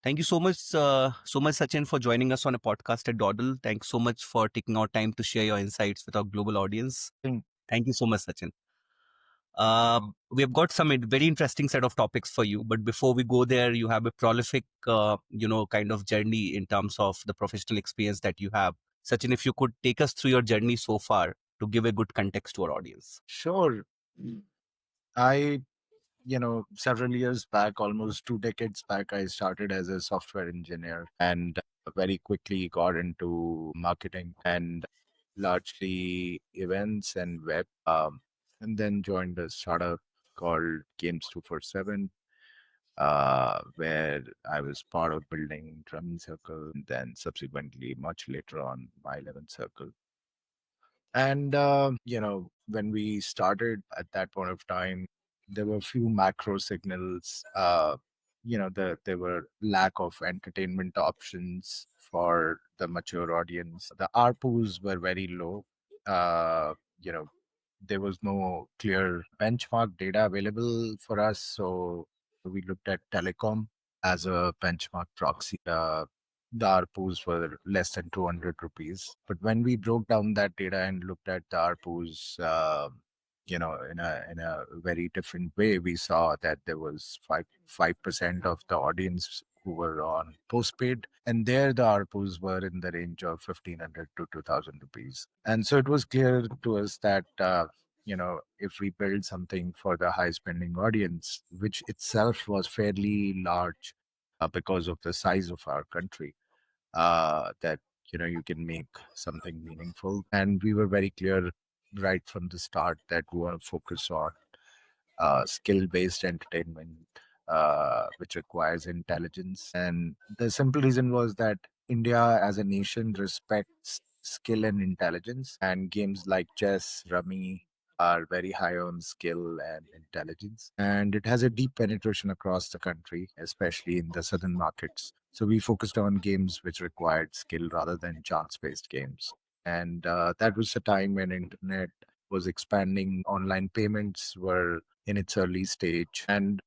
Thank you so much, Sachin, for joining us on a podcast at Dawdle. Thanks so much for taking out time to share your insights with our global audience. Thank you so much, Sachin. We have got some very interesting set of topics for you, but before we go there, you have a prolific, kind of journey in terms of the professional experience that you have. Sachin, if you could take us through your journey so far to give a good context to our audience. Sure. I, several years back, almost 2 decades back, I started as a software engineer and very quickly got into marketing and largely events and web. And then joined a startup called Games 247, where I was part of building Drumming Circle and then subsequently, much later on, My 11 Circle. And, when we started at that point of time, there were a few macro signals. There were lack of entertainment options for the mature audience. The ARPUs were very low. Uh, you know, there was no clear benchmark data available for us. So we looked at telecom as a benchmark proxy. The ARPUs were less than 200 rupees. But when we broke down that data and looked at the ARPUs, in a very different way, we saw that there was 5% of the audience who were on postpaid, and there the ARPUs were in the range of 1,500 to 2,000 rupees. And so it was clear to us that if we build something for the high spending audience, which itself was fairly large because of the size of our country, that you can make something meaningful. And we were very clear right from the start that we want to focus on skill-based entertainment, which requires intelligence. And the simple reason was that India as a nation respects skill and intelligence, and games like chess, rummy are very high on skill and intelligence. And it has a deep penetration across the country, especially in the southern markets. So we focused on games which required skill rather than chance-based games. And that was the time when internet was expanding, online payments were in its early stage. And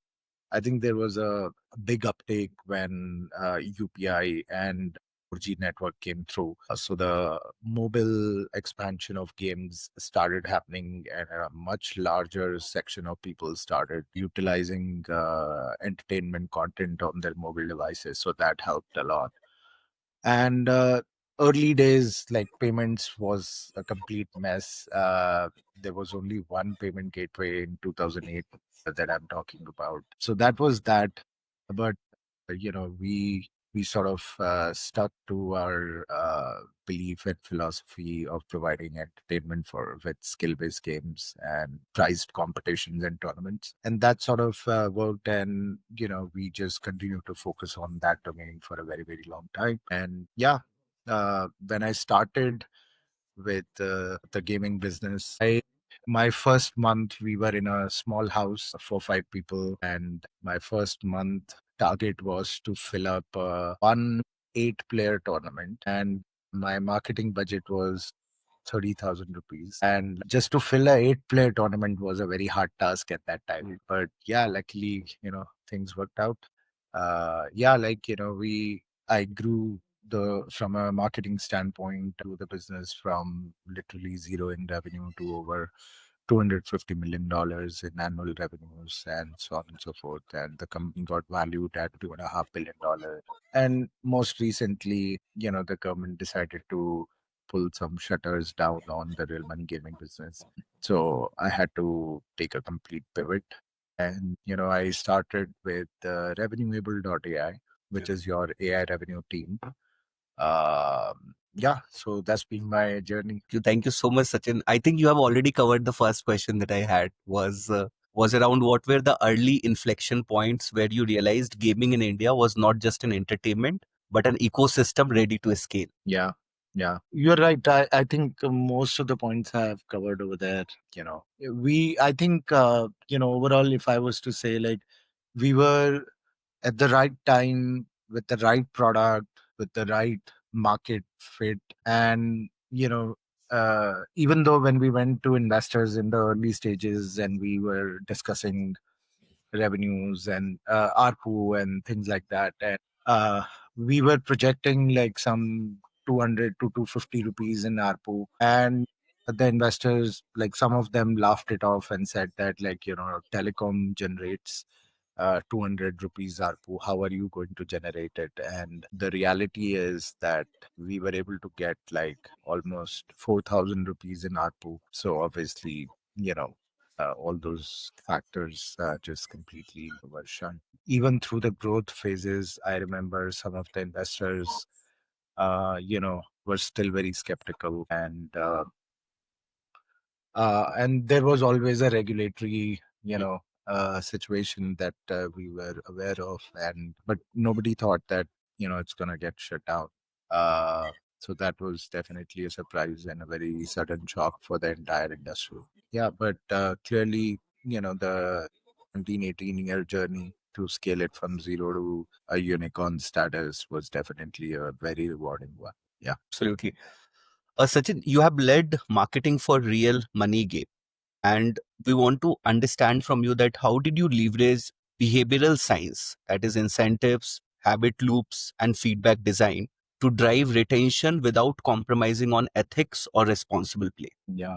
I think there was a big uptake when UPI and 4G network came through. So the mobile expansion of games started happening, and a much larger section of people started utilizing entertainment content on their mobile devices. So that helped a lot. And early days, like payments was a complete mess. There was only one payment gateway in 2008 that I'm talking about. So that was that. But we sort of stuck to our belief and philosophy of providing entertainment for with skill-based games and priced competitions and tournaments, and that sort of worked. And we just continue to focus on that domain for a very, very long time. And yeah, when I started with the gaming business, my first month we were in a small house for 5 people, and my first month target was to fill up one 8-player tournament, and my marketing budget was 30,000 rupees. And just to fill a 8-player tournament was a very hard task at that time. But yeah, luckily, things worked out. I grew the from a marketing standpoint to the business from literally zero in revenue to over $250 million in annual revenues and so on and so forth. And the company got valued at $2.5 billion. And most recently, the government decided to pull some shutters down on the real money gaming business. So I had to take a complete pivot. And, I started with Revenuable.ai, which is your AI revenue team. So that's been my journey. Thank you so much, Sachin. I think you have already covered the first question that I had was around what were the early inflection points where you realized gaming in India was not just an entertainment, but an ecosystem ready to scale. Yeah. Yeah, you're right. I think most of the points I have covered over there. I think, overall, if I was to say, like, we were at the right time with the right product, with the right market fit. And, even though when we went to investors in the early stages and we were discussing revenues and ARPU and things like that, and uh, we were projecting like some 200 to 250 rupees in ARPU. And the investors, like some of them laughed it off and said that, like, telecom generates 200 rupees ARPU. How are you going to generate it? And the reality is that we were able to get like almost 4,000 rupees in ARPU. So obviously, all those factors just completely were shunned. Even through the growth phases, I remember some of the investors, were still very skeptical, and there was always a regulatory, situation that we were aware of, and but nobody thought that it's gonna get shut down. Uh, so that was definitely a surprise and a very sudden shock for the entire industry. Yeah, but clearly, the 17-18 year journey to scale it from zero to a unicorn status was definitely a very rewarding one. Yeah. Absolutely. Sachin, you have led marketing for real money game, and we want to understand from you that how did you leverage behavioral science, that is incentives, habit loops, and feedback design to drive retention without compromising on ethics or responsible play? Yeah.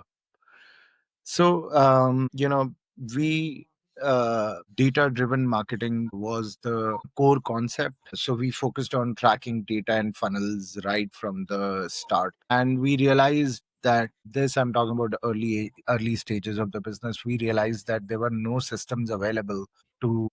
So, we data driven marketing was the core concept. So, we focused on tracking data and funnels right from the start. And we realized that this, I'm talking about the early stages of the business, we realized that there were no systems available to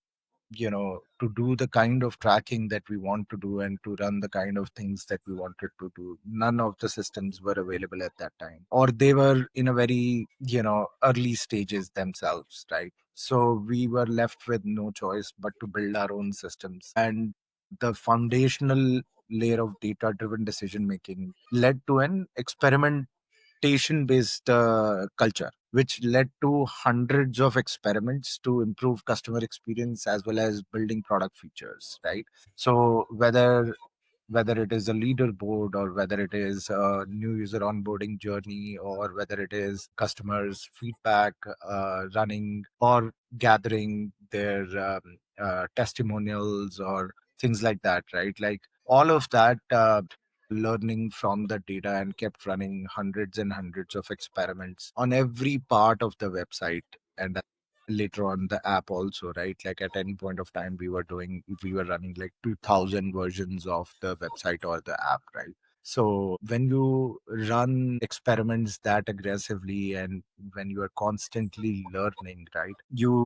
to do the kind of tracking that we want to do and to run the kind of things that we wanted to do. None of the systems were available at that time, or they were in a very, early stages themselves, right? So we were left with no choice but to build our own systems. And the foundational layer of data driven decision making led to an experiment based culture, which led to hundreds of experiments to improve customer experience as well as building product features, right? So whether it is a leaderboard, or whether it is a new user onboarding journey, or whether it is customers feedback, running or gathering their testimonials or things like that, right? Like all of that, learning from the data, and kept running hundreds and hundreds of experiments on every part of the website, and later on the app also, right? Like at any point of time, we were running like 2000 versions of the website or the app, right? So when you run experiments that aggressively, and when you are constantly learning, right, you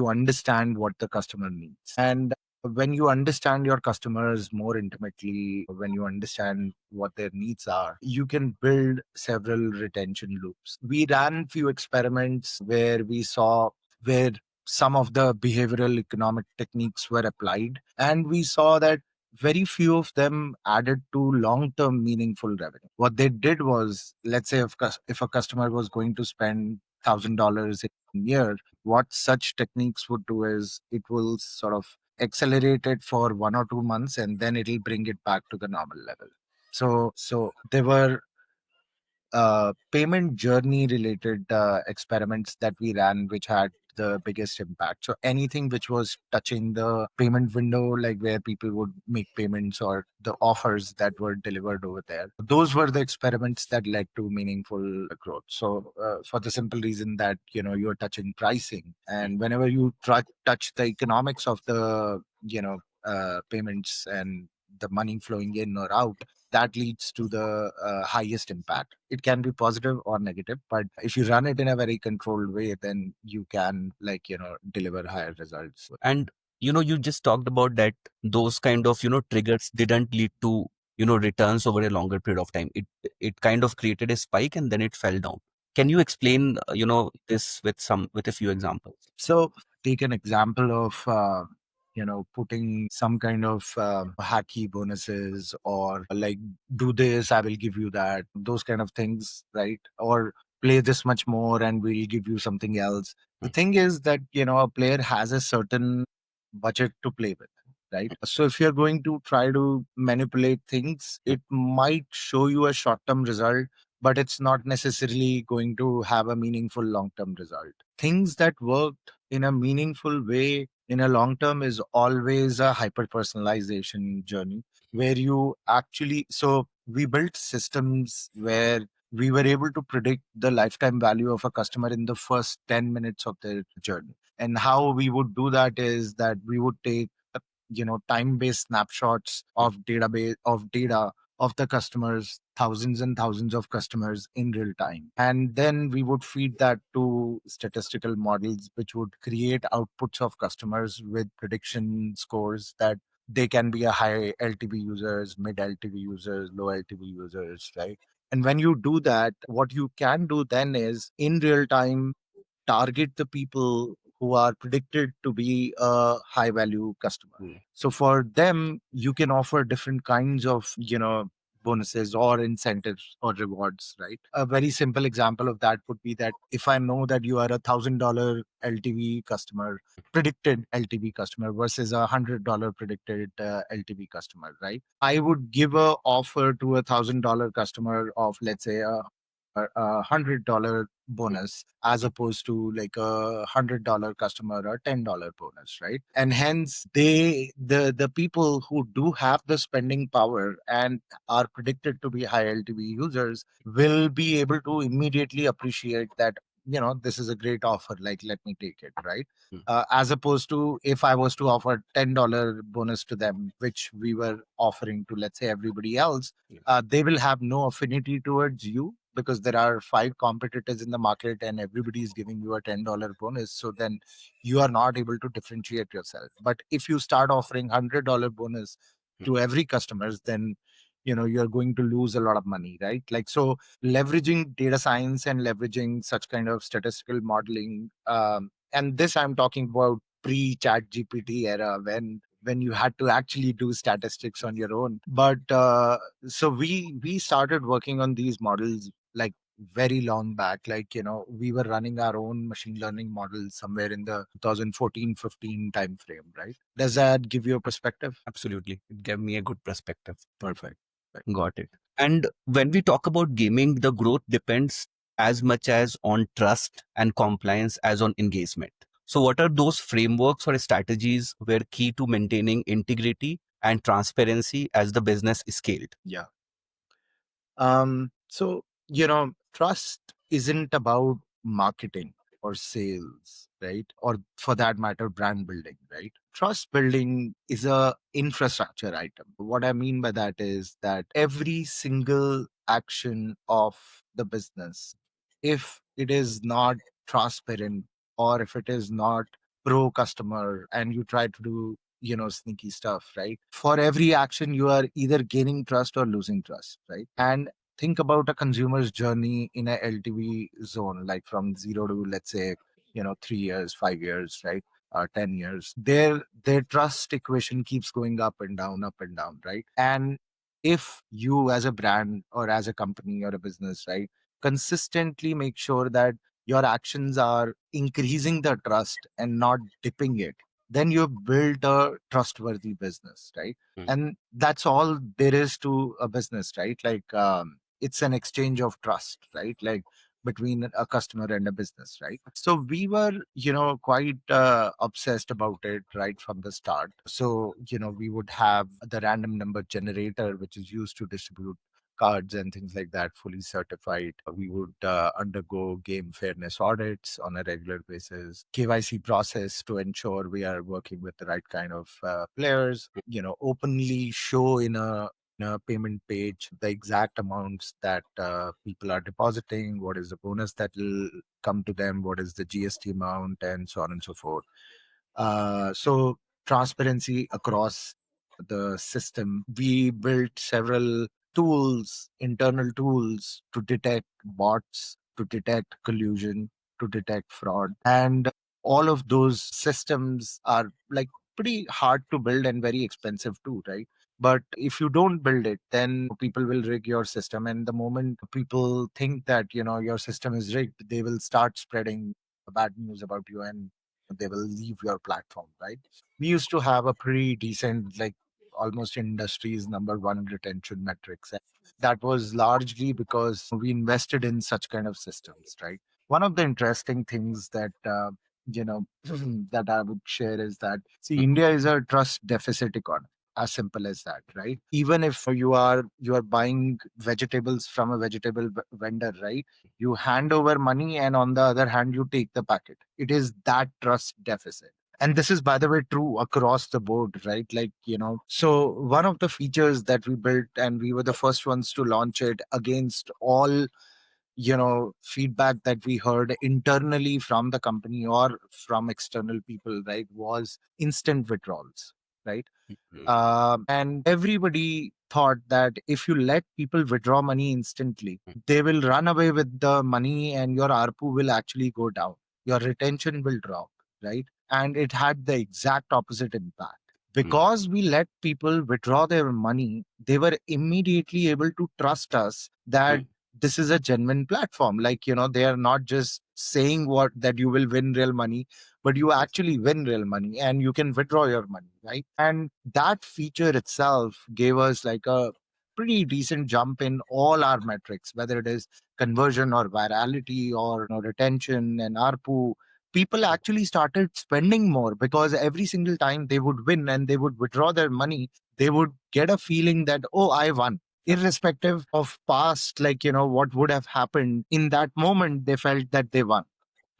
understand what the customer needs. And when you understand your customers more intimately, when you understand what their needs are, you can build several retention loops. We ran few experiments where we saw where some of the behavioral economic techniques were applied, and we saw that very few of them added to long term meaningful revenue. What they did was, let's say if a customer was going to spend $1,000 in a year, what such techniques would do is it will sort of accelerate it for 1 or 2 months, and then it'll bring it back to the normal level. So there were payment journey related experiments that we ran which had the biggest impact. So anything which was touching the payment window, like where people would make payments, or the offers that were delivered over there, those were the experiments that led to meaningful growth. So for the simple reason that you're touching pricing, and whenever you touch the economics of the payments and the money flowing in or out, that leads to the highest impact. It can be positive or negative, but if you run it in a very controlled way, then you can, like, deliver higher results. And you just talked about that those kind of triggers didn't lead to returns over a longer period of time. It kind of created a spike and then it fell down. Can you explain this with a few examples? So take an example of putting some kind of hacky bonuses, or like, do this, I will give you that, those kind of things, right? Or play this much more and we'll give you something else. The thing is that a player has a certain budget to play with, right? So if you're going to try to manipulate things, it might show you a short term result, but it's not necessarily going to have a meaningful long term result. Things that worked in a meaningful way in a long term is always a hyper personalization journey where you actually, so we built systems where we were able to predict the lifetime value of a customer in the first 10 minutes of their journey. And how we would do that is that we would take time based snapshots of database of data of the customers, thousands and thousands of customers in real time. And then we would feed that to statistical models, which would create outputs of customers with prediction scores that they can be a high LTV users, mid LTV users, low LTV users, right? And when you do that, what you can do then is in real time target the people who are predicted to be a high value customer. So for them, you can offer different kinds of, bonuses or incentives or rewards, right? A very simple example of that would be that if I know that you are $1,000 LTV customer, predicted LTV customer versus $100 predicted LTV customer, right? I would give a offer to $1,000 customer of, let's say, $100 bonus as opposed to like $100 customer or $10 bonus, right? And hence the people who do have the spending power and are predicted to be high LTV users will be able to immediately appreciate that, this is a great offer, like let me take it, right? As opposed to if I was to offer $10 bonus to them, which we were offering to, let's say, everybody else, they will have no affinity towards you because there are five competitors in the market and everybody is giving you a $10 bonus. So then you are not able to differentiate yourself. But if you start offering $100 bonus to every customers, then you're going to lose a lot of money, right? Like, so leveraging data science and leveraging such kind of statistical modeling, and this I'm talking about pre chat GPT era when you had to actually do statistics on your own. But so we started working on these models like very long back. Like, we were running our own machine learning models somewhere in the 2014-15 time frame, right? Does that give you a perspective? Absolutely. It gave me a good perspective. Perfect. Got it. And when we talk about gaming, the growth depends as much as on trust and compliance as on engagement. So, what are those frameworks or strategies were key to maintaining integrity and transparency as the business scaled? Yeah. So, trust isn't about marketing or sales, right? Or for that matter, brand building, right? Trust building is a infrastructure item. What I mean by that is that every single action of the business, if it is not transparent or if it is not pro customer and you try to do sneaky stuff, right? For every action you are either gaining trust or losing trust, right? And think about a consumer's journey in a LTV zone, like from 0 to, let's say, 3 years, 5 years, right? 10 years, their trust equation keeps going up and down, right? And if you as a brand or as a company or a business, right, consistently make sure that your actions are increasing the trust and not dipping it, then you've built a trustworthy business, right? And that's all there is to a business, right? Like, it's an exchange of trust, right? Like between a customer and a business, right? So we were, quite obsessed about it right from the start. So, we would have the random number generator, which is used to distribute cards and things like that, fully certified. We would undergo game fairness audits on a regular basis, KYC process to ensure we are working with the right kind of players, openly show in a payment page the exact amounts that people are depositing, what is the bonus that will come to them, what is the GST amount, and so on and so forth. So transparency across the system. We built several tools, internal tools to detect bots, to detect collusion, to detect fraud. And all of those systems are like pretty hard to build and very expensive too, right? But if you don't build it, then people will rig your system. And the moment people think that, your system is rigged, they will start spreading bad news about you and they will leave your platform, right? We used to have a pretty decent, like almost industry's number one retention metrics. And that was largely because we invested in such kind of systems, right? One of the interesting things that you know that I would share is that, see, India is a trust deficit economy. As simple as that, right? Even if you are buying vegetables from a vegetable vendor, right? You hand over money, and on the other hand, you take the packet. It is that trust deficit. And this is, by the way, true across the board, right? Like, so one of the features that we built, and we were the first ones to launch it against all feedback that we heard internally from the company or from external people, right, was instant withdrawals, right? And everybody thought that if you let people withdraw money instantly, they will run away with the money and your ARPU will actually go down. Your retention will drop, right? And it had the exact opposite impact. Because we let people withdraw their money, they were immediately able to trust us that this is a genuine platform. Like, they are not just saying what that you will win real money, but you actually win real money and you can withdraw your money, right? And that feature itself gave us like a pretty decent jump in all our metrics, whether it is conversion or virality or retention and ARPU. People actually started spending more because every single time they would win and they would withdraw their money, they would get a feeling that, oh, I won. Irrespective of past, like, what would have happened in that moment, they felt that they won.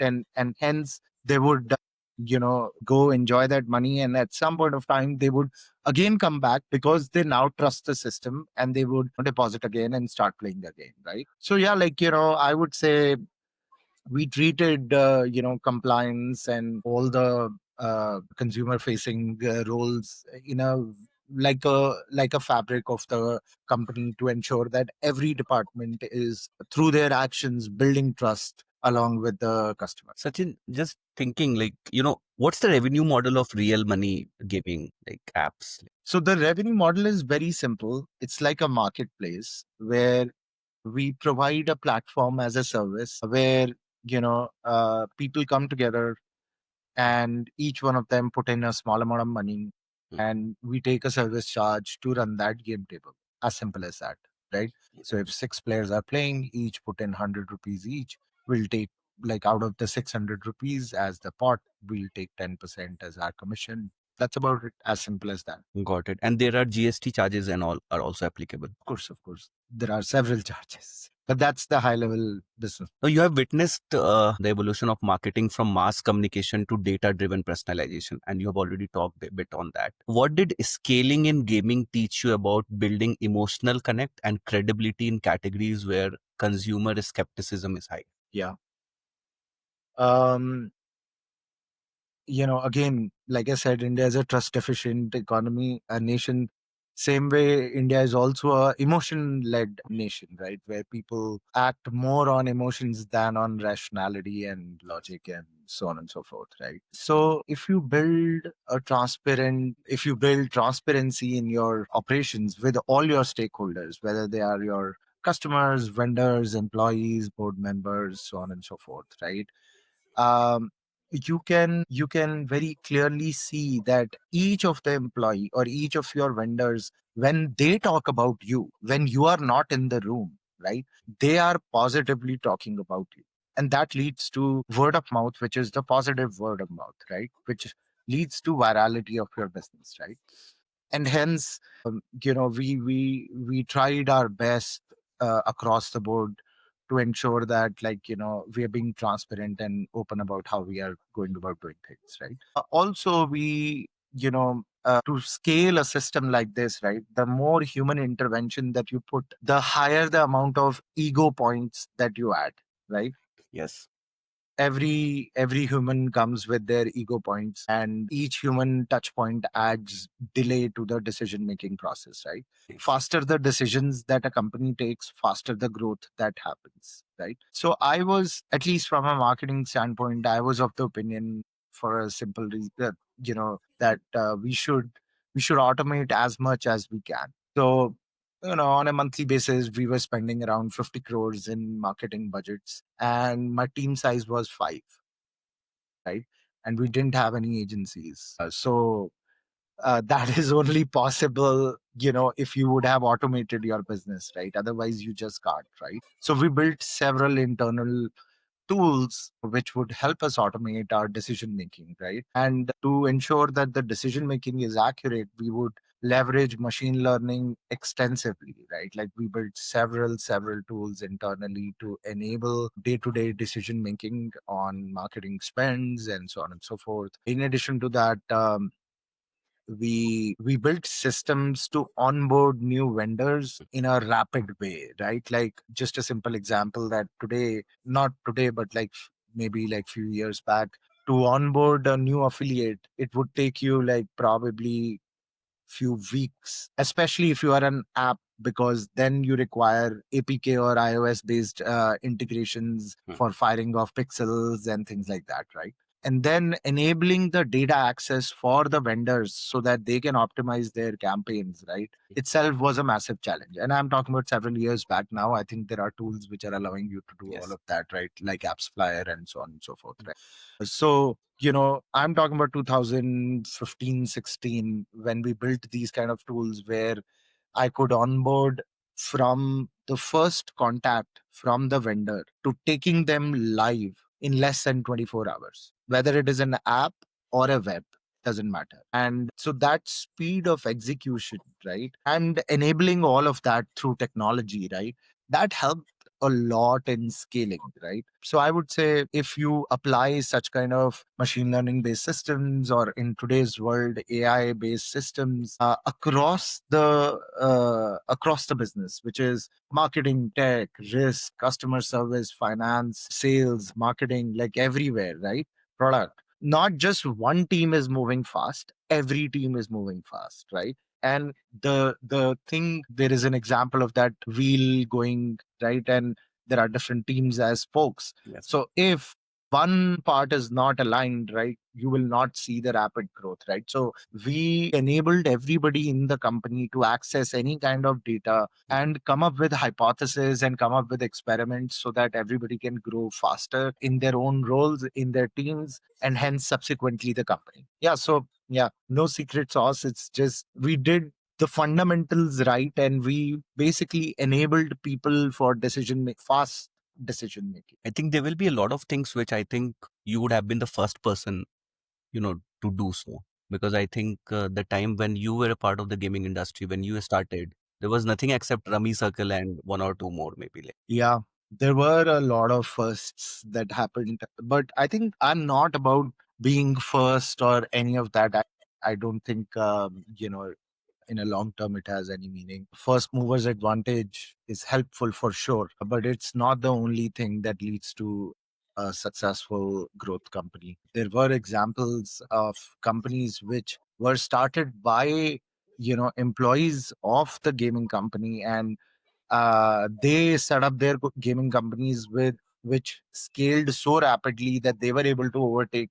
And hence they would go enjoy that money, and at some point of time they would again come back because they now trust the system, and they would deposit again and start playing the game, right? So yeah, like, I would say we treated compliance and all the consumer facing roles like a fabric of the company, to ensure that every department is, through their actions, building trust along with the customer. Sachin, just thinking, like, what's the revenue model of real money gaming, like apps? So the revenue model is very simple. It's like a marketplace where we provide a platform as a service where people come together, and each one of them put in a small amount of money, and we take a service charge to run that game table. As simple as that, right? So if six players are playing, each put in 100 rupees each. We'll take, like, out of the 600 rupees as the pot, we'll take 10% as our commission. That's about it. As simple as that. Got it. And there are GST charges and all are also applicable. Of course, there are several charges, but that's the high level business. Now, you have witnessed the evolution of marketing from mass communication to data driven personalization, and you have already talked a bit on that. What did scaling in gaming teach you about building emotional connect and credibility in categories where consumer skepticism is high? Yeah. Um, again, like I said, India is a trust deficient economy, a nation. Same way, India is also a emotion led nation, right? Where people act more on emotions than on rationality and logic and so on and so forth, right? So if you build transparency in your operations with all your stakeholders, whether they are your customers, vendors, employees, board members, so on and so forth, right? um, you can very clearly see that each of the employee or each of your vendors, when they talk about you when you are not in the room, right, they are positively talking about you, and that leads to word of mouth, which is the positive word of mouth, right, which leads to virality of your business, right? And hence, we tried our best across the board to ensure that, like, we are being transparent and open about how we are going about doing things, right? Also, we to scale a system like this, right, the more human intervention that you put, the higher the amount of ego points that you add, right? Yes. Every human comes with their ego points, and each human touch point adds delay to the decision making process, right? Faster the decisions that a company takes, faster the growth that happens, right? So I was, at least from a marketing standpoint, I was of the opinion, for a simple reason, that we should automate as much as we can. So, on a monthly basis, we were spending around 50 crores in marketing budgets, and my team size was five, right? And we didn't have any agencies. That is only possible, if you would have automated your business, right? Otherwise, you just can't, right? So we built several internal tools which would help us automate our decision making, right? And to ensure that the decision making is accurate, we would leverage machine learning extensively, right? Like we built several tools internally to enable day-to-day decision making on marketing spends and so on and so forth. In addition to that, we built systems to onboard new vendors in a rapid way, right? Like just a simple example that today, not today, but like maybe like few years back, to onboard a new affiliate, it would take you like probably few weeks, especially if you are an app, because then you require APK or iOS based integrations for firing off pixels and things like that, right? And then enabling the data access for the vendors so that they can optimize their campaigns, right? Itself was a massive challenge. And I'm talking about several years back now. I think there are tools which are allowing you to do all Yes. of that, right? Like Apps Flyer and so on and so forth, right? So, I'm talking about 2015, 16, when we built these kind of tools where I could onboard from the first contact from the vendor to taking them live in less than 24 hours, whether it is an app or a web, doesn't matter. And so that speed of execution, right? And enabling all of that through technology, right? That helped a lot in scaling, right? So I would say if you apply such kind of machine learning based systems, or in today's world, AI based systems across the business, which is marketing, tech, risk, customer service, finance, sales, marketing, like everywhere, right? Product. Not just one team is moving fast, every team is moving fast, right? And the thing, there is an example of that wheel going, right? And there are different teams as spokes. Yes. So if one part is not aligned, right, you will not see the rapid growth, right? So we enabled everybody in the company to access any kind of data and come up with hypotheses and come up with experiments so that everybody can grow faster in their own roles, in their teams, and hence subsequently the company. Yeah. So yeah, no secret sauce. It's just we did the fundamentals right, and we basically enabled people for fast decision making. I think there will be a lot of things which I think you would have been the first person, to do so. Because I think the time when you were a part of the gaming industry, when you started, there was nothing except Rummy Circle and one or two more, maybe. Like, Yeah, there were a lot of firsts that happened, but I think I'm not about being first or any of that. I don't think, in a long term it has any meaning. First movers advantage is helpful for sure, but it's not the only thing that leads to a successful growth company. There were examples of companies which were started by, employees of the gaming company, and they set up their gaming companies with which scaled so rapidly that they were able to overtake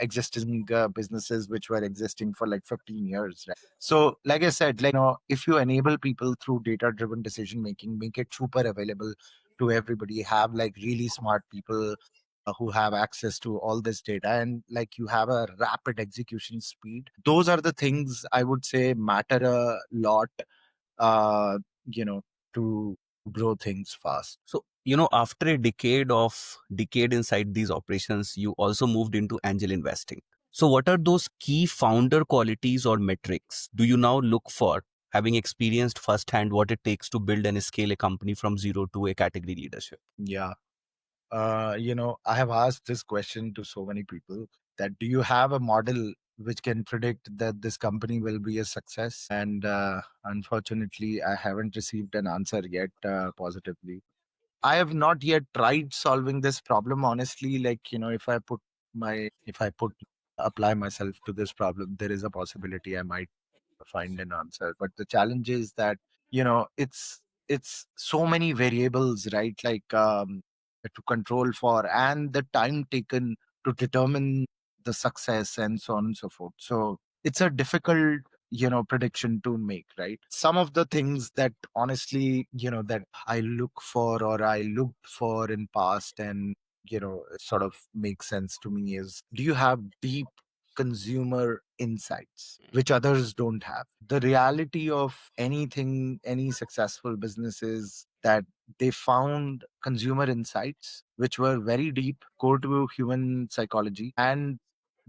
existing businesses which were existing for like 15 years, right? So like I said, like, if you enable people through data driven decision making, make it super available to everybody, have like really smart people who have access to all this data, and like you have a rapid execution speed, those are the things I would say matter a lot, uh, you know, to grow things fast. so, after a decade inside these operations, you also moved into angel investing. So, what are those key founder qualities or metrics do you now look for, having experienced firsthand what it takes to build and scale a company from zero to a category leadership? Yeah. I have asked this question to so many people, that do you have a model which can predict that this company will be a success? And unfortunately, I haven't received an answer yet positively. I have not yet tried solving this problem, honestly. Like, if I apply myself to this problem, there is a possibility I might find an answer. But the challenge is that, it's so many variables, right? Like, to control for, and the time taken to determine the success and so on and so forth. So it's a difficult, prediction to make, right? Some of the things that honestly, that I look for or I looked for in past, and it sort of makes sense to me, is, do you have deep consumer insights which others don't have. The reality of anything, any successful business is that they found consumer insights which were very deep, core to human psychology, and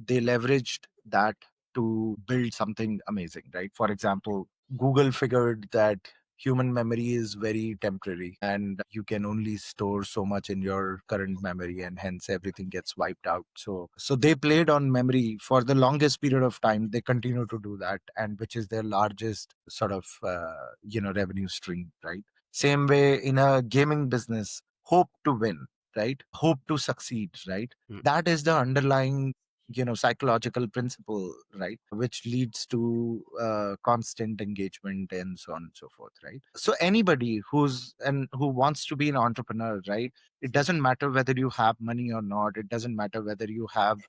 they leveraged that to build something amazing, right? For example, Google figured that human memory is very temporary and you can only store so much in your current memory, and hence everything gets wiped out. So they played on memory for the longest period of time. They continue to do that, and which is their largest sort of revenue stream, right? Same way in a gaming business, hope to win, right? Hope to succeed, right? Mm. That is the underlying psychological principle, right, which leads to constant engagement and so on and so forth, right? So anybody who wants to be an entrepreneur, right, it doesn't matter whether you have money or not, it doesn't matter whether you have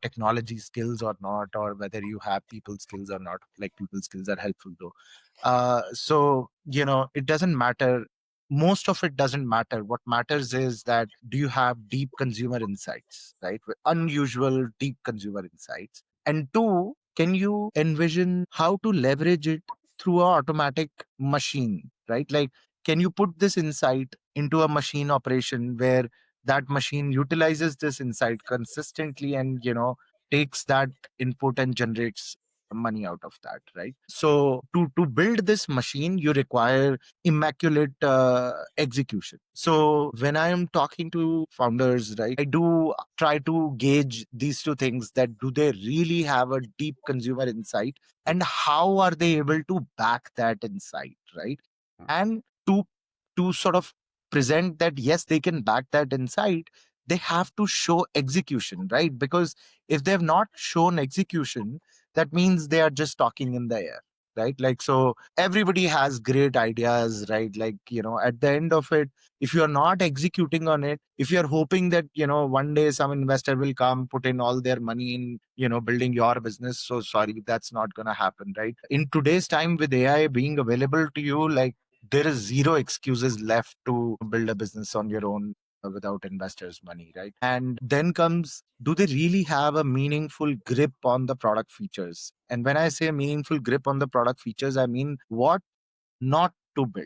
technology skills or not, or whether you have people skills or not. Like, people skills are helpful though. So it doesn't matter. Most of it doesn't matter. What matters is that, do you have deep consumer insights, right? With unusual deep consumer insights. And two, can you envision how to leverage it through a automatic machine, right? Like, can you put this insight into a machine operation where that machine utilizes this insight consistently and takes that input and generates money out of that, right? So to build this machine, you require immaculate execution. So when I am talking to founders, right, I do try to gauge these two things: that do they really have a deep consumer insight, and how are they able to back that insight, right? And to sort of present that yes, they can back that insight, they have to show execution, right? Because if they have not shown execution, that means they are just talking in the air, right? Like, so everybody has great ideas, right? Like, at the end of it, if you're not executing on it, if you're hoping that one day some investor will come put in all their money in building your business, so sorry, that's not going to happen, right? In today's time, with AI being available to you, like, there is zero excuses left to build a business on your own without investors' money, right? And then comes, do they really have a meaningful grip on the product features? And when I say meaningful grip on the product features, I mean what not to build,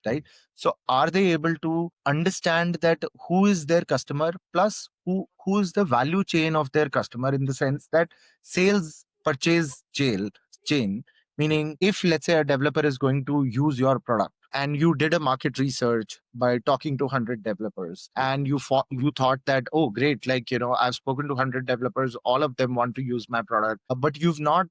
right? So are they able to understand that who is their customer, plus who is the value chain of their customer, in the sense that sales purchase chain, meaning if, let's say, a developer is going to use your product, and you did a market research by talking to 100 developers, and you thought that, oh great, like, I've spoken to 100 developers, all of them want to use my product, but you've not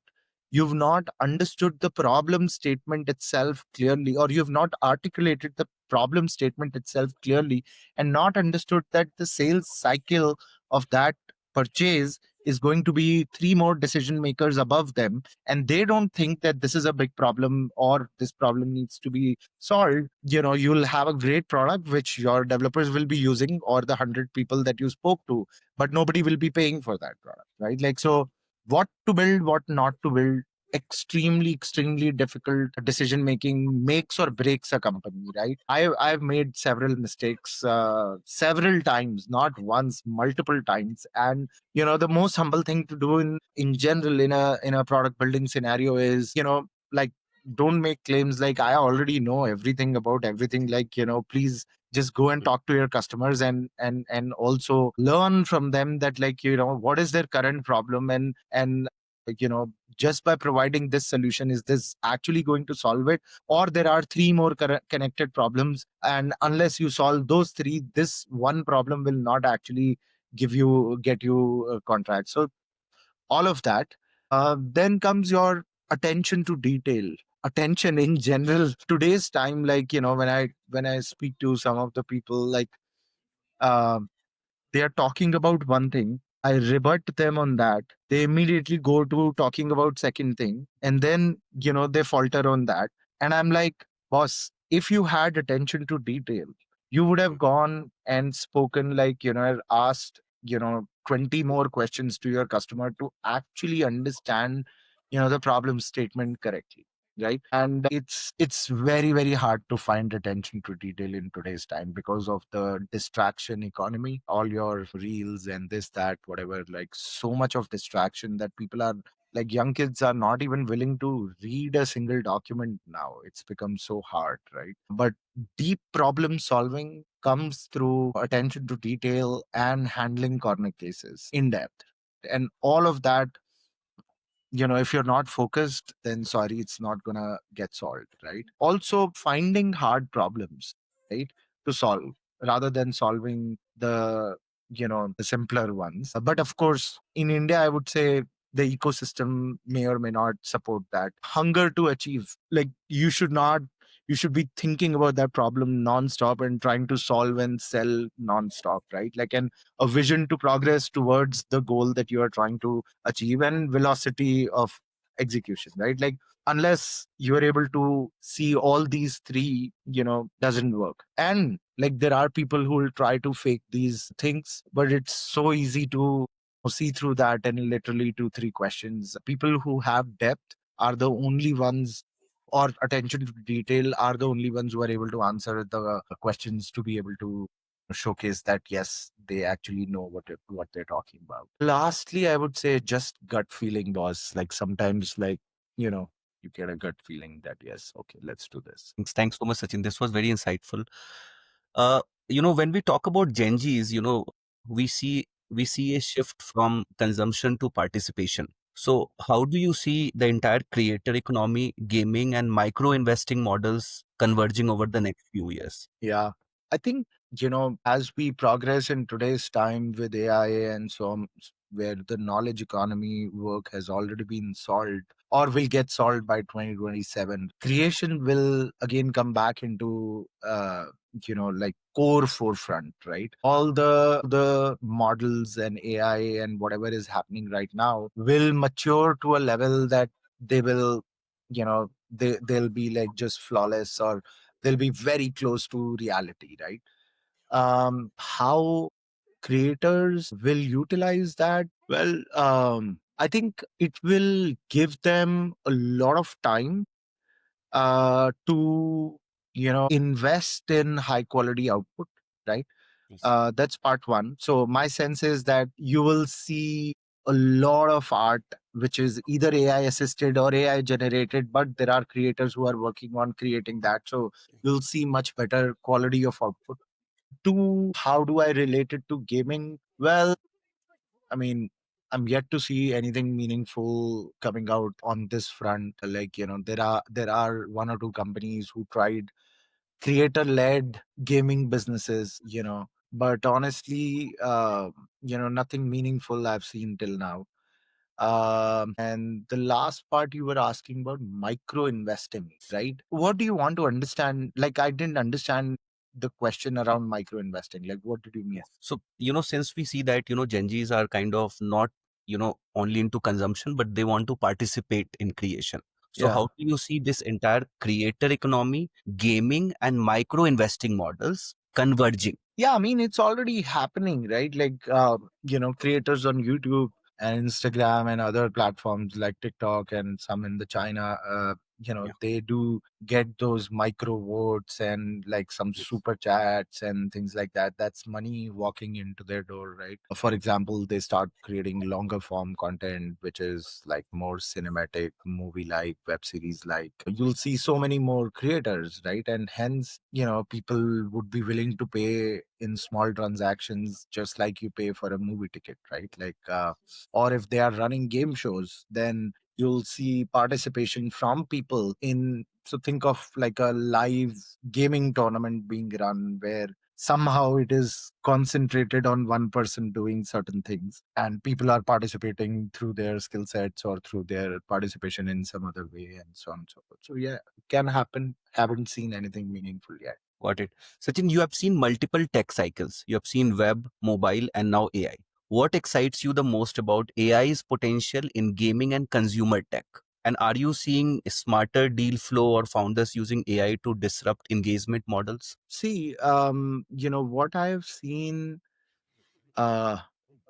understood the problem statement itself clearly, or you've not articulated the problem statement itself clearly, and not understood that the sales cycle of that purchase is going to be three more decision makers above them, and they don't think that this is a big problem, or this problem needs to be solved. You'll have a great product which your developers will be using, or the 100 people that you spoke to, but nobody will be paying for that product, right? Like, so what to build, what not to build, extremely difficult decision making makes or breaks a company, right? I've made several mistakes, several times, not once, multiple times. And the most humble thing to do in general in a product building scenario is, like, don't make claims like, I already know everything about everything. Like, please just go and talk to your customers, and also learn from them that, like, what is their current problem, and like, just by providing this solution, is this actually going to solve it, or there are three more connected problems, and unless you solve those three, this one problem will not actually get you a contract. So all of that. Then comes your attention to detail, attention in general. Today's time, like, when I speak to some of the people, like, um they are talking about one thing, I rebut them on that, they immediately go to talking about second thing, and then they falter on that. And I'm like, boss, if you had attention to detail, you would have gone and spoken, like, asked 20 more questions to your customer to actually understand the problem statement correctly. right? And it's very, very hard to find attention to detail in today's time because of the distraction economy. All your reels and this, that, whatever, like so much of distraction that people are like, young kids are not even willing to read a single document now. It's become so hard, right? But deep problem solving comes through attention to detail and handling corner cases in depth. And all of that, if you're not focused, then sorry, it's not gonna get solved, right? Also, finding hard problems, right, to solve rather than solving the simpler ones. But of course, in India, I would say the ecosystem may or may not support that hunger to achieve. Like, you should be thinking about that problem nonstop and trying to solve and sell nonstop, right? Like, a vision to progress towards the goal that you are trying to achieve, and velocity of execution, right? Like, unless you are able to see all these three, doesn't work. And like, there are people who will try to fake these things, but it's so easy to see through that. And literally 2 3 questions, people who have depth are the only ones, or attention to detail are the only ones who are able to answer the questions, to be able to showcase that yes, they actually know what they're talking about. Lastly, I would say just gut feeling, boss. Like, sometimes, like, you know you get a gut feeling that yes, okay, let's do this. Thanks so much, Sachin. This was very insightful. Uh, when we talk about Gen Zs, we see a shift from consumption to participation. So, how do you see the entire creator economy, gaming, and micro investing models converging over the next few years? Yeah. I think, as we progress in today's time with AI and so on, where the knowledge economy work has already been solved or will get solved by 2027, creation will again come back into, like, core forefront, right? All the models and AI and whatever is happening right now will mature to a level that they will, they'll be like just flawless, or they'll be very close to reality, right? How creators will utilize that? Well, I think it will give them a lot of time to invest in high quality output, right? Yes. That's part one. So my sense is that you will see a lot of art which is either AI assisted or AI generated, but there are creators who are working on creating that. So you'll see much better quality of output. To how do I relate it to gaming? Well, I mean, I'm yet to see anything meaningful coming out on this front. Like, there are 1 or 2 companies who tried creator-led gaming businesses, but honestly, nothing meaningful I've seen till now. And the last part you were asking about micro investing, right? What do you want to understand? Like, I didn't understand the question around micro investing. Like, what did you mean? Yes. So, since we see that, Gen Zs are kind of not, only into consumption, but they want to participate in creation. So, Yeah. how do you see this entire creator economy, gaming, and micro investing models converging? Yeah, I mean, it's already happening, right? Like, creators on YouTube and Instagram and other platforms like TikTok and some in the China, Yeah. they do get those micro votes and like some Yes. super chats and things like that. That's money walking into their door, right? For example, they start creating longer form content, which is like more cinematic, movie like, web series like. You'll see so many more creators, right? And hence, people would be willing to pay in small transactions, just like you pay for a movie ticket, right? Like, or if they are running game shows, then you'll see participation from people in. So think of like a live gaming tournament being run where somehow it is concentrated on one person doing certain things, and people are participating through their skill sets or through their participation in some other way, and so on and so forth. So yeah, it can happen. Haven't seen anything meaningful yet. Got it. Sachin, you have seen multiple tech cycles. You have seen web, mobile, and now AI. What excites you the most about AI's potential in gaming and consumer tech? And are you seeing a smarter deal flow or founders using AI to disrupt engagement models? See, what I've seen uh,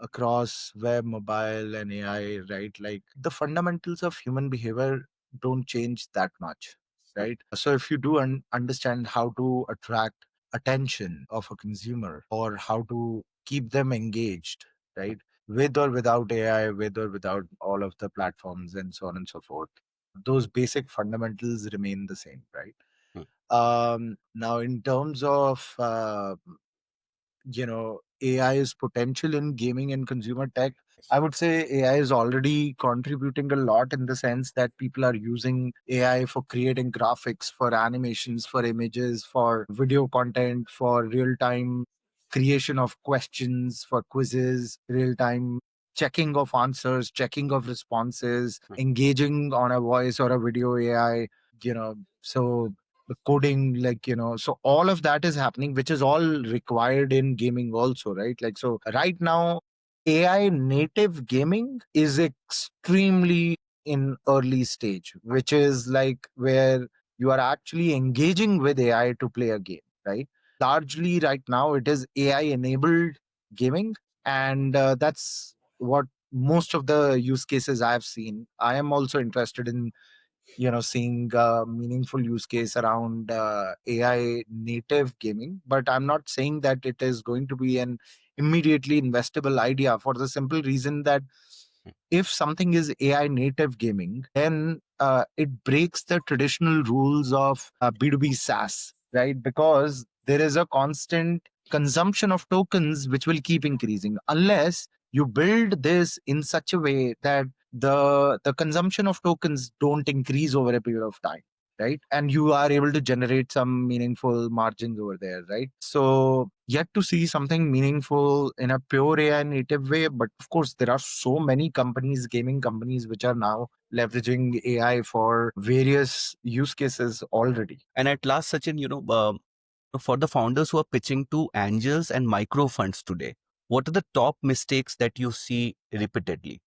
across web, mobile, and AI, right? Like, the fundamentals of human behavior don't change that much, right? So if you do understand how to attract attention of a consumer or how to keep them engaged, right? With or without AI, with or without all of the platforms and so on and so forth, those basic fundamentals remain the same, right? Mm. Now, in terms of AI's potential in gaming and consumer tech, I would say AI is already contributing a lot in the sense that people are using AI for creating graphics, for animations, for images, for video content, for real time creation of questions, for quizzes, real time checking of answers, checking of responses, Mm. engaging on a voice or a video AI, so the coding, so all of that is happening, which is all required in gaming also, right? Like, so right now, AI native gaming is extremely in early stage, which is like where you are actually engaging with AI to play a game, right? Largely right now, it is AI enabled gaming. And that's what most of the use cases I've seen. I am also interested in seeing meaningful use case around AI native gaming, but I'm not saying that it is going to be an immediately investable idea, for the simple reason that if something is AI native gaming, then it breaks the traditional rules of B2B SaaS, right? Because there is a constant consumption of tokens which will keep increasing unless you build this in such a way that the consumption of tokens don't increase over a period of time, right? And you are able to generate some meaningful margins over there, right? So yet to see something meaningful in a pure AI native way. But of course, there are so many companies, gaming companies, which are now leveraging AI for various use cases already. And at last, Sachin, for the founders who are pitching to angels and micro funds today, what are the top mistakes that you see repeatedly?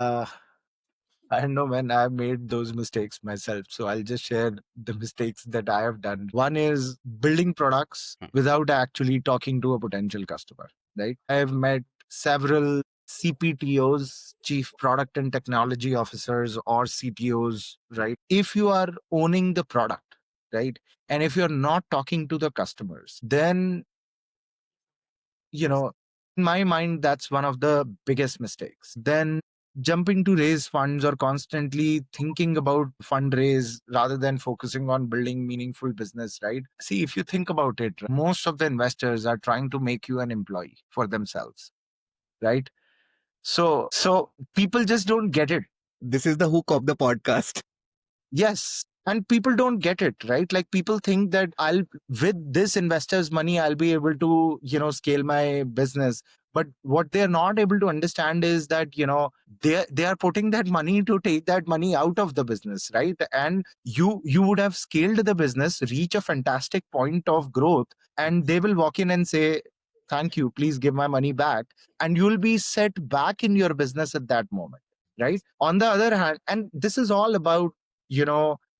I know, man, I've made those mistakes myself. So I'll just share the mistakes that I have done. One is building products Hmm. without actually talking to a potential customer, right? I've met several CPTOs, Chief Product and Technology Officers, or CTOs, right? If you are owning the product, right? And if you're not talking to the customers, then in my mind, that's one of the biggest mistakes. Then jumping to raise funds or constantly thinking about fundraise rather than focusing on building meaningful business, right? See, if you think about it, most of the investors are trying to make you an employee for themselves, right? So people just don't get it. This is the hook of the podcast. Yes. And people don't get it, right? Like, people think that with this investor's money, I'll be able to, scale my business. But what they're not able to understand is that, they are putting that money to take that money out of the business, right? And you would have scaled the business, reach a fantastic point of growth, and they will walk in and say, thank you, please give my money back. And you'll be set back in your business at that moment, right? On the other hand, and this is all about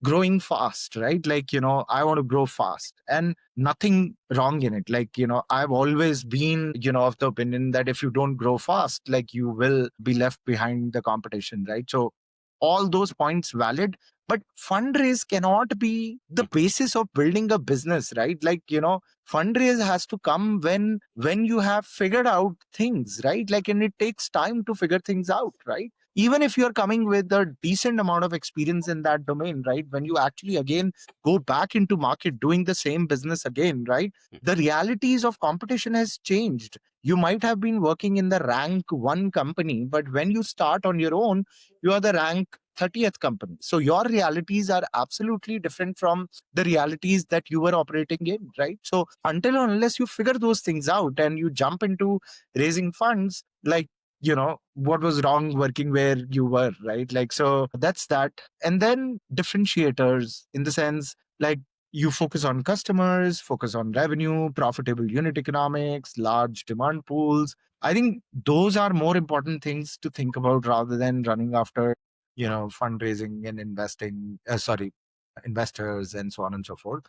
growing fast, right? Like, I want to grow fast and nothing wrong in it. Like, I've always been, of the opinion that if you don't grow fast, like, you will be left behind the competition, right? So all those points valid, but fundraise cannot be the basis of building a business, right? Like, fundraise has to come when you have figured out things, right? Like, and it takes time to figure things out, right? Even if you're coming with a decent amount of experience in that domain, right? When you actually again go back into market doing the same business again, right? The realities of competition has changed. You might have been working in the rank 1 company, but when you start on your own, you are the rank 30th company. So your realities are absolutely different from the realities that you were operating in, right? So until or unless you figure those things out and you jump into raising funds, like, what was wrong working where you were, right? Like, so that's that. And then differentiators, in the sense, like, you focus on customers, focus on revenue, profitable unit economics, large demand pools. I think those are more important things to think about rather than running after, fundraising and investors and so on and so forth.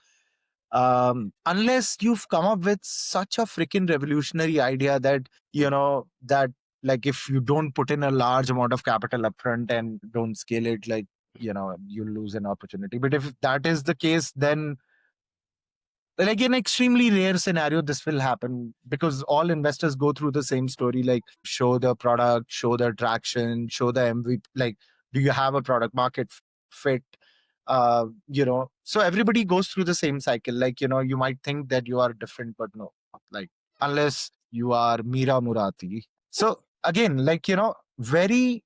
Unless you've come up with such a freaking revolutionary idea that, that, like, if you don't put in a large amount of capital upfront and don't scale it, like, you lose an opportunity. But if that is the case, then like in extremely rare scenario this will happen, because all investors go through the same story, like show the product, show the traction, show the MVP, like do you have a product market fit, so everybody goes through the same cycle. Like you might think that you are different, but no, like unless you are Mira Murati. So again, like very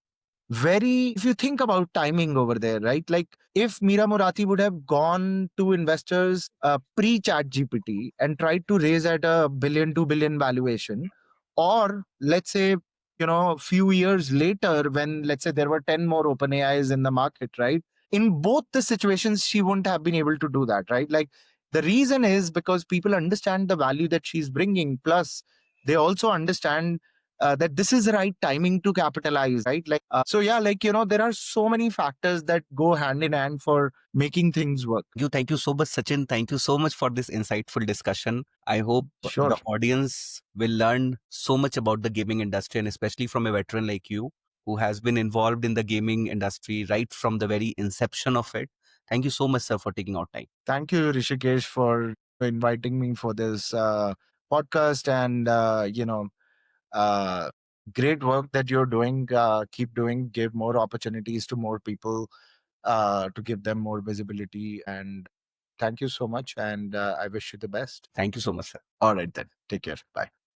very, if you think about timing over there, right? Like if Mira Murati would have gone to investors pre chat GPT and tried to raise at a billion, 2 billion valuation, or let's say, a few years later, when let's say there were 10 more open AIs in the market, right? In both the situations, she wouldn't have been able to do that, right? Like the reason is because people understand the value that she's bringing. Plus, they also understand that this is the right timing to capitalize, right? Like, so yeah, like, there are so many factors that go hand in hand for making things work. Thank you so much, Sachin. Thank you so much for this insightful discussion. I hope Sure. the audience will learn so much about the gaming industry, and especially from a veteran like you who has been involved in the gaming industry right from the very inception of it. Thank you so much, sir, for taking out time. Thank you, Rishikesh, for inviting me for this podcast, and uh, great work that you're doing. Keep doing, give more opportunities to more people, to give them more visibility. And thank you so much. And I wish you the best. Thank you so much, sir. All right, then. Take care. Bye.